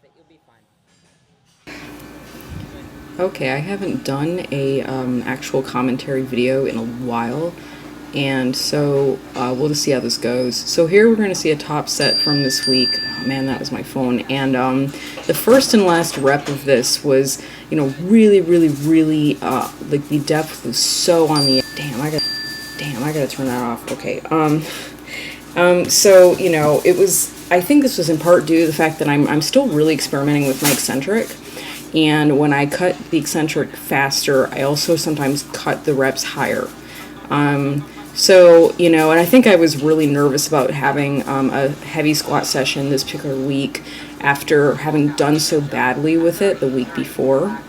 with it. You'll be fine. Okay, I haven't done a actual commentary video in a while, and so we'll just see how this goes. So here we're going to see a top set from this week. Oh man, that was my phone. And the first and last rep of this was, you know, really, like the depth was so on the. Damn, I gotta turn that off. Okay. So you know, it was. I think this was in part due to the fact that I'm still really experimenting with my eccentric. And when I cut the eccentric faster, I also sometimes cut the reps higher. So, you know, and I think I was really nervous about having a heavy squat session this particular week after having done so badly with it the week before.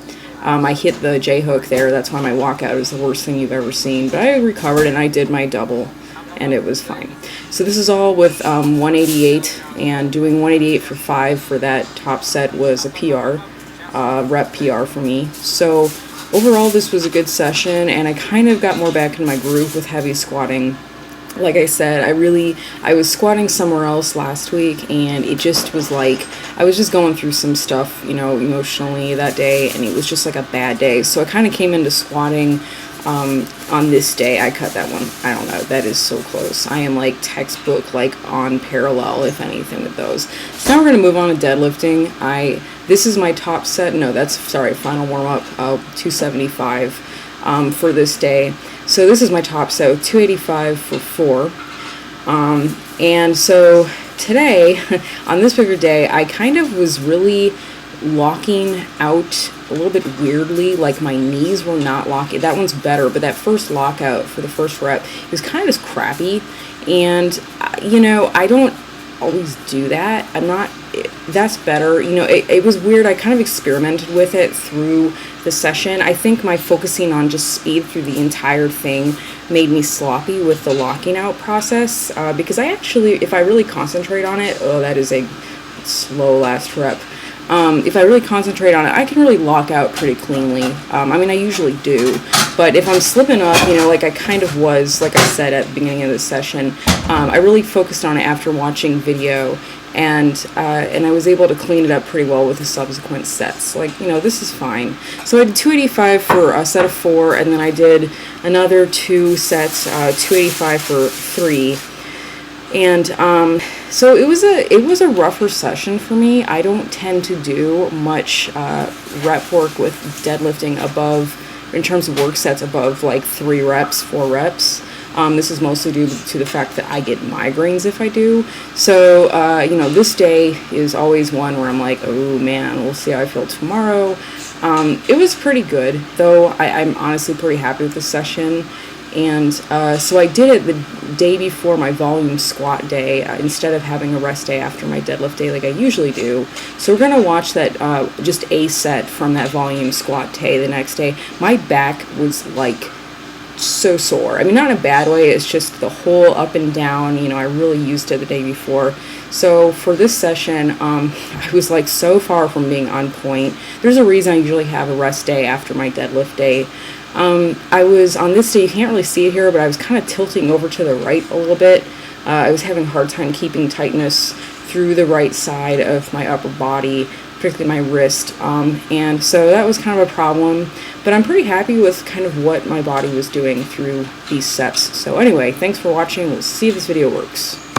I hit the J hook there, that's why my walkout is the worst thing you've ever seen. But I recovered and I did my double, and it was fine. So this is all with 188, and doing 188 for 5 for that top set was a PR. Rep PR for me. So overall this was a good session, and I kind of got more back in my groove with heavy squatting. Like I said, I was squatting somewhere else last week, and it just was like I was just going through some stuff, you know, emotionally that day, and it was just like a bad day. So I kind of came into squatting on this day. I cut that one. I don't know, that is so close. I am like textbook, like on parallel if anything with those. So now we're going to move on to deadlifting. This is my top set. No, that's, sorry, final warm-up, 275 for this day. So this is my top set, 285 for 4. And so today, on this bigger day, I kind of was really locking out a little bit weirdly, like my knees were not locking. That one's better, but that first lockout for the first rep is kind of crappy. And, you know, I don't always do that. That's better. You know, it was weird. I kind of experimented with it through the session. I think my focusing on just speed through the entire thing made me sloppy with the locking out process, because I actually, if I really concentrate on it, oh, that is a slow last rep. If I really concentrate on it, I can really lock out pretty cleanly. I mean, I usually do, but if I'm slipping up, you know, like I kind of was, like I said at the beginning of the session, I really focused on it after watching video, and I was able to clean it up pretty well with the subsequent sets. Like, you know, this is fine. So I did 285 for a set of 4, and then I did another 2 sets, 285 for 3. And so it was a rougher session for me. I don't tend to do much rep work with deadlifting above, in terms of work sets above like 3 reps, 4 reps. This is mostly due to the fact that I get migraines if I do. So, you know, this day is always one where I'm like, oh man, we'll see how I feel tomorrow. It was pretty good, though. I'm honestly pretty happy with the session. And so I did it the day before my volume squat day, instead of having a rest day after my deadlift day like I usually do. So we're going to watch that, just a set from that volume squat day the next day. My back was like so sore. I mean, not in a bad way, it's just the whole up and down, you know, I really used it the day before. So for this session, I was like so far from being on point. There's a reason I usually have a rest day after my deadlift day. I was on this day, you can't really see it here, but I was kind of tilting over to the right a little bit. I was having a hard time keeping tightness through the right side of my upper body, particularly my wrist, and so that was kind of a problem, but I'm pretty happy with kind of what my body was doing through these sets. So anyway, thanks for watching. We'll see if this video works.